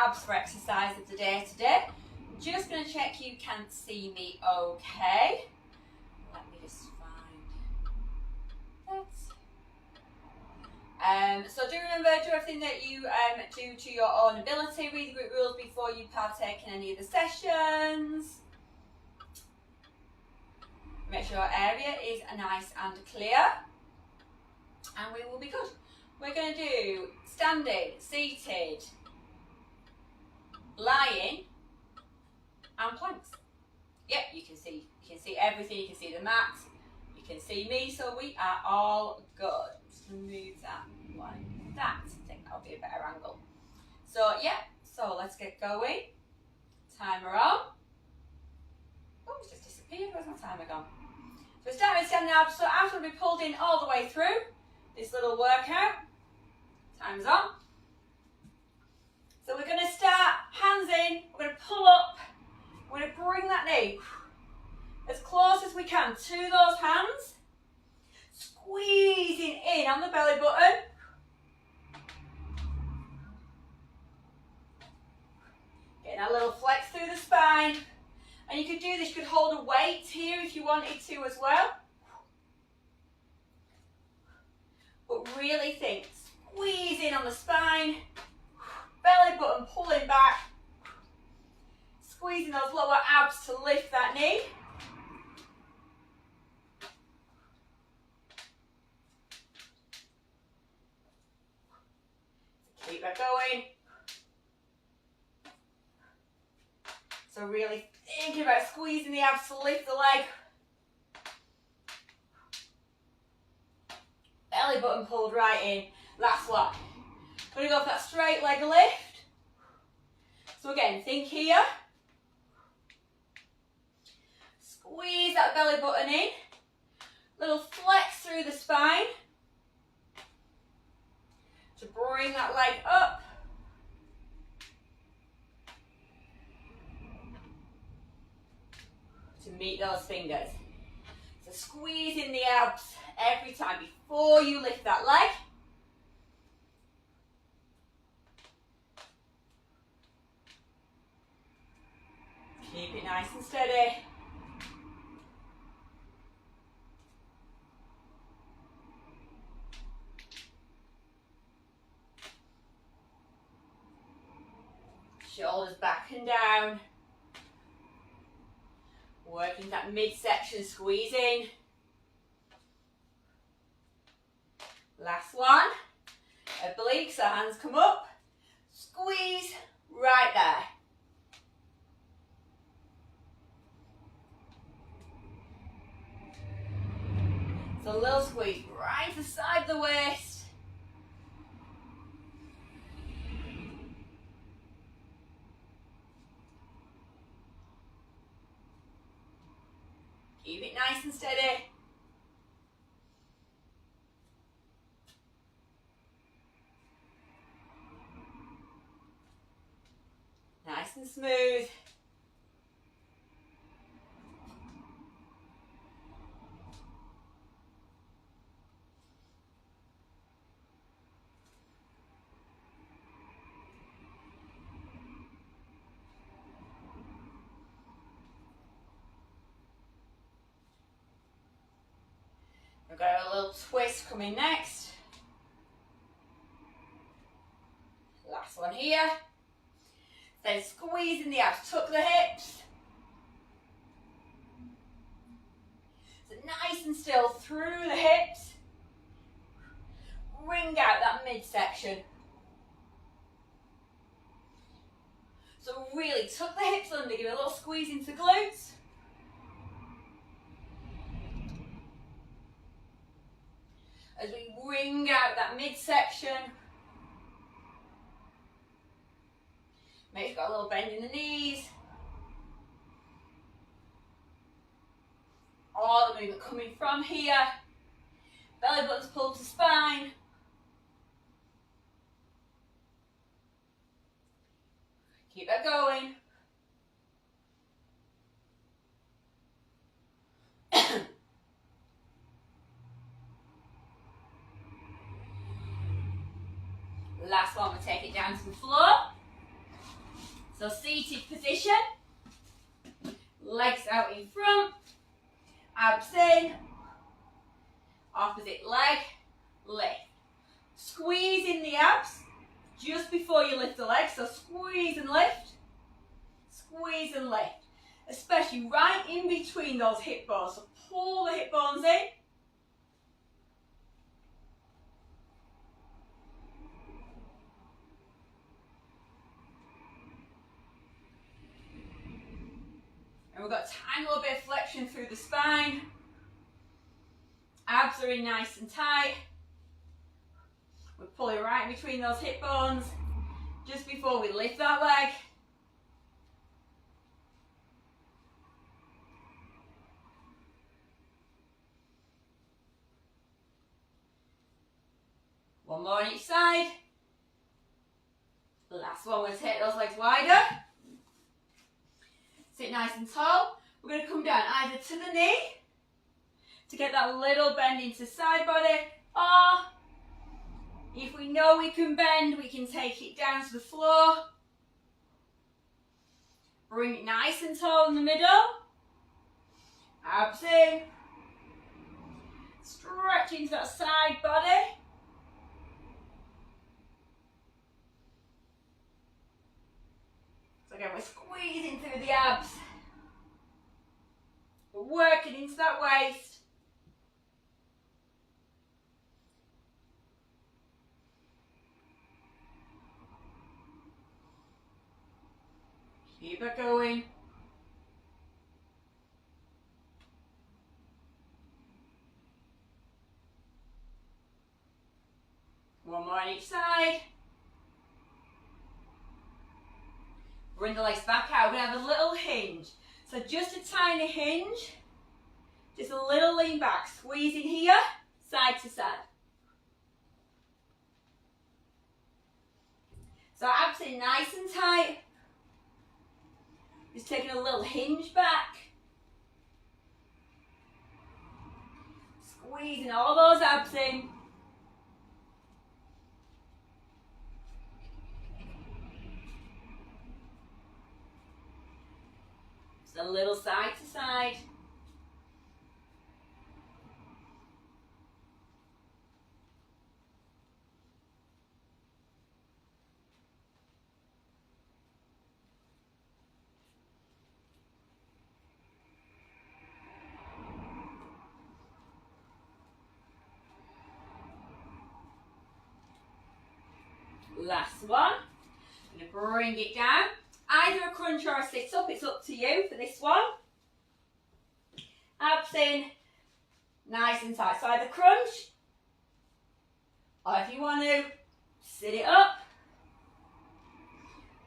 abs for exercise of the day today. I'm just going to check you can see me okay. Let me just find that. So do remember, do everything that you do to your own ability. Read the group rules before you partake in any of the sessions. Make sure your area is nice and clear. And we will be good. We're going to do standing, seated, lying, and planks. Yep, you can see everything. You can see the mat. You can see me. So we are all good. I'm just going to move that like that. I think that'll be a better angle. So yeah. So let's get going. Timer on. Oh, it's just disappeared. Where's my timer gone? So we're starting with standing abs. So abs will be pulled in all the way through this little workout. Time's on. So we're going to start hands in. We're going to pull up. We're going to bring that knee as close as we can to those hands. Squeezing in on the belly button. Getting a little flex through the spine. And you could do this, you could hold a weight here if you wanted to as well. But really think, squeeze in on the spine, belly button pulling back, squeezing those lower abs to lift that knee. Keep that going. So really thinking about squeezing the abs to lift the leg. Belly button pulled right in. Last one. We're going to go for that straight leg lift. So again, think here. Squeeze that belly button in. Little flex through the spine. To bring that leg up. To meet those fingers. So squeeze in the abs every time before you lift that leg. Keep it nice and steady. Shoulders back and down. Working that midsection, squeezing. Last one. Obliques, so hands come up. Squeeze right there. So a little squeeze right aside the waist. Keep it nice and steady. Nice and smooth. We've got a little twist coming next. Last one here. Then squeezing the abs, tuck the hips. So nice and still through the hips. Wring out that midsection. So really tuck the hips under, give it a little squeeze into glutes. As we wring out that midsection. Make sure you've got a little bend in the knees. All the movement coming from here. Belly button's pulled to spine. Keep that going. Last one, we'll take it down to the floor. So seated position, legs out in front, abs in, opposite leg, lift. Squeeze in the abs just before you lift the legs, so squeeze and lift, especially right in between those hip bones, so pull the hip bones in. And we've got a tiny little bit of flexion through the spine. Abs are in nice and tight. We're pulling right in between those hip bones just before we lift that leg. One more on each side. Last one, we'll take those legs wider. Sit nice and tall. We're going to come down either to the knee to get that little bend into side body, or if we know we can bend, we can take it down to the floor. Bring it nice and tall in the middle. Abs in. Stretch into that side body. So again, we're squeezing through the abs. We're working into that waist. Keep it going. One more on each side. Bring the legs back out. We're going to have a little hinge. So just a tiny hinge. Just a little lean back. Squeeze in here, side to side. So abs in nice and tight. Just taking a little hinge back. Squeezing all those abs in. Just a little side to side. Last one. I'm going to bring it down. Either a crunch or a sit up, it's up to you for this one. Abs in, nice and tight. So either crunch, or if you want to, sit it up.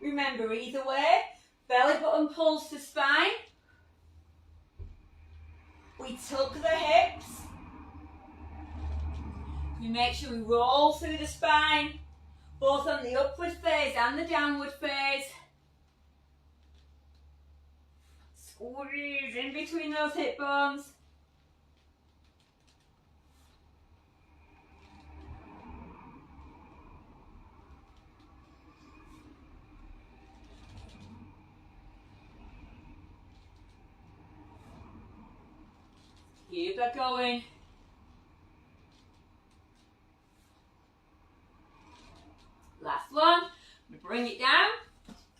Remember, either way, belly button pulls to spine. We tuck the hips. We make sure we roll through the spine, both on the upward phase and the downward phase. Squeeze in between those hip bones. Keep that going. Last one. We bring it down.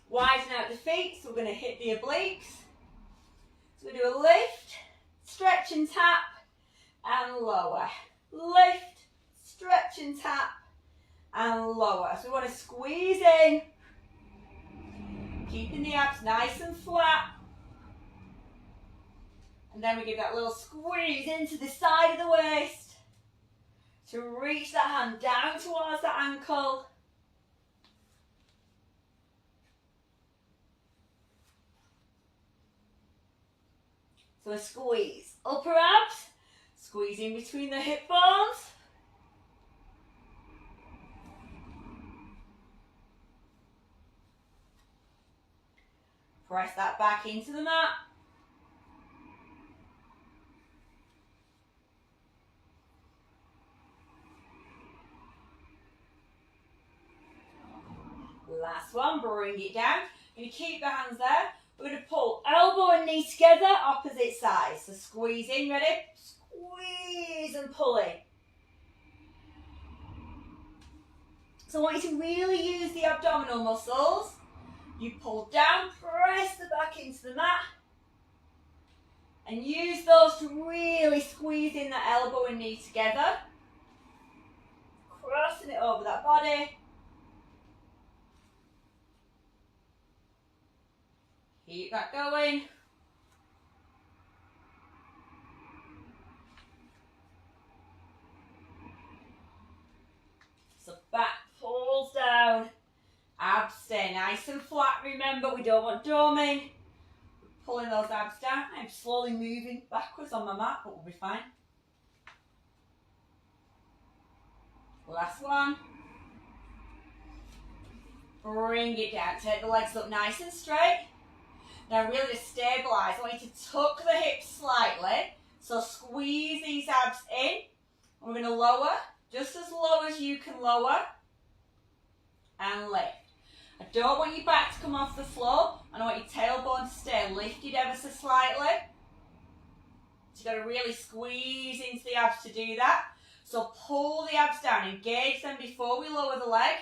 Widen out the feet, so we're going to hit the obliques. So we do a lift, stretch and tap, and lower. Lift, stretch and tap, and lower. So we want to squeeze in, keeping the abs nice and flat. And then we give that little squeeze into the side of the waist to reach that hand down towards that ankle. So a squeeze, upper abs, squeeze in between the hip bones. Press that back into the mat. Last one, bring it down. You're going to keep the hands there. We're going to pull elbow and knee together, opposite sides. So squeeze in, ready? Squeeze and pull in. So I want you to really use the abdominal muscles. You pull down, press the back into the mat. And use those to really squeeze in that elbow and knee together. Crossing it over that body. Keep that going. So back pulls down. Abs stay nice and flat. Remember, we don't want doming. Pulling those abs down. I'm slowly moving backwards on my mat, but we'll be fine. Last one. Bring it down. Take the legs up nice and straight. Now really to stabilise, I want you to tuck the hips slightly. So squeeze these abs in. We're going to lower, just as low as you can lower. And lift. I don't want your back to come off the floor, and I want your tailbone to stay lifted ever so slightly. So you've got to really squeeze into the abs to do that. So pull the abs down, engage them before we lower the leg.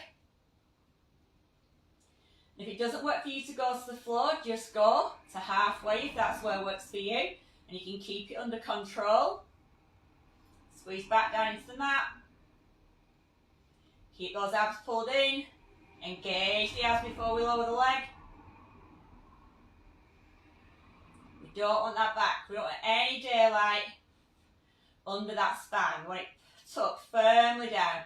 If it doesn't work for you to go to the floor, just go to halfway if that's where it works for you. And you can keep it under control. Squeeze back down into the mat. Keep those abs pulled in. Engage the abs before we lower the leg. We don't want that back. We don't want any daylight under that spine. We want it tucked firmly down.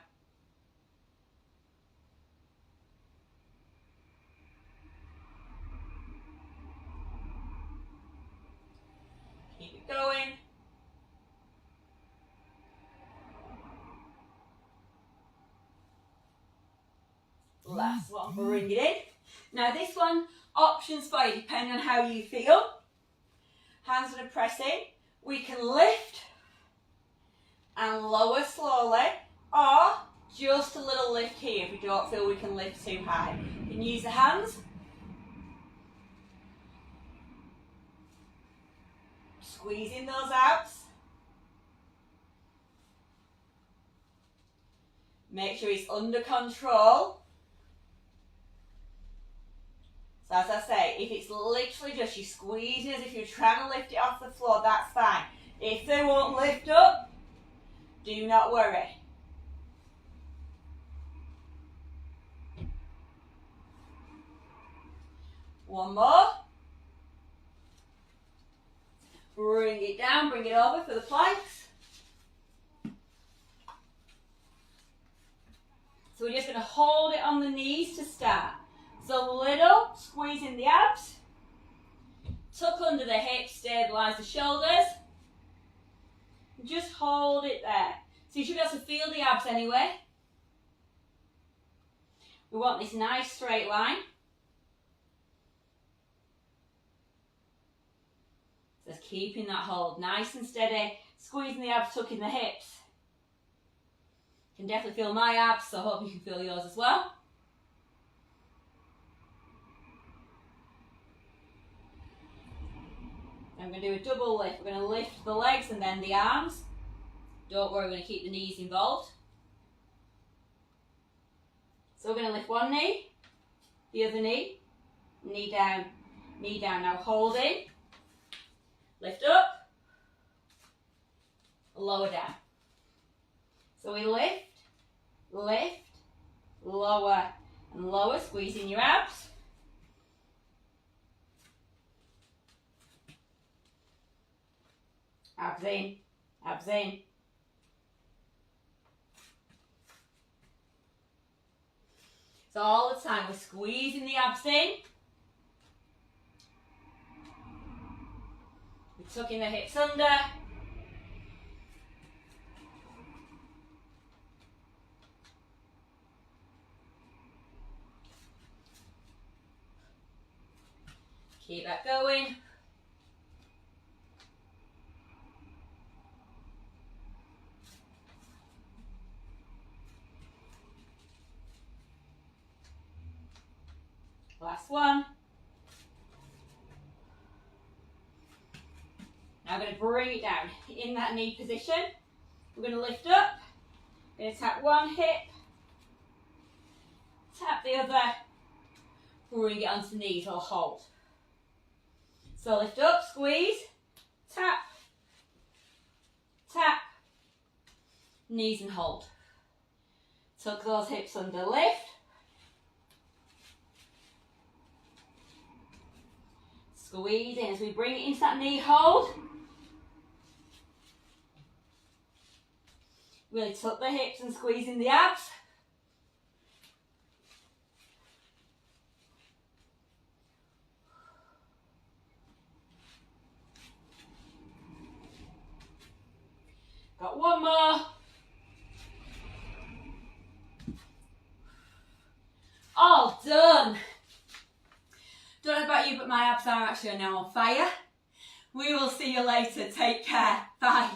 Keep it going. Last one, bring it in. Now this one, options for you, depending on how you feel. Hands are pressing. We can lift and lower slowly, or just a little lift here if we don't feel we can lift too high. You can use the hands. Squeezing those abs. Make sure it's under control. So as I say, if it's literally just you squeezing as if you're trying to lift it off the floor, that's fine. If they won't lift up, do not worry. One more. Bring it down, bring it over for the planks. So we're just going to hold it on the knees to start. So little, squeeze in the abs, tuck under the hips, stabilise the shoulders, and just hold it there. So you should be able to feel the abs anyway. We want this nice straight line. Just keeping that hold nice and steady, squeezing the abs, tucking the hips. You can definitely feel my abs, so I hope you can feel yours as well. I'm going to do a double lift. We're going to lift the legs and then the arms. Don't worry, we're going to keep the knees involved. So we're going to lift one knee, the other knee down, knee down. Now hold in, lift up, lower down. So we lift, lift, lower and lower, squeezing your abs. Abs in, abs in. So all the time we're squeezing the abs in. We're tucking the hips under. Keep that going. Last one. I'm going to bring it down in that knee position. We're going to lift up. Going to tap one hip, tap the other, bring it onto the knees or hold. So lift up, squeeze, tap, tap, knees and hold. Tuck those hips under, lift. Squeeze in as we bring it into that knee hold. Really tuck the hips and squeeze in the abs. Got one more. All done. Don't know about you, but my abs are actually now on fire. We will see you later. Take care. Bye.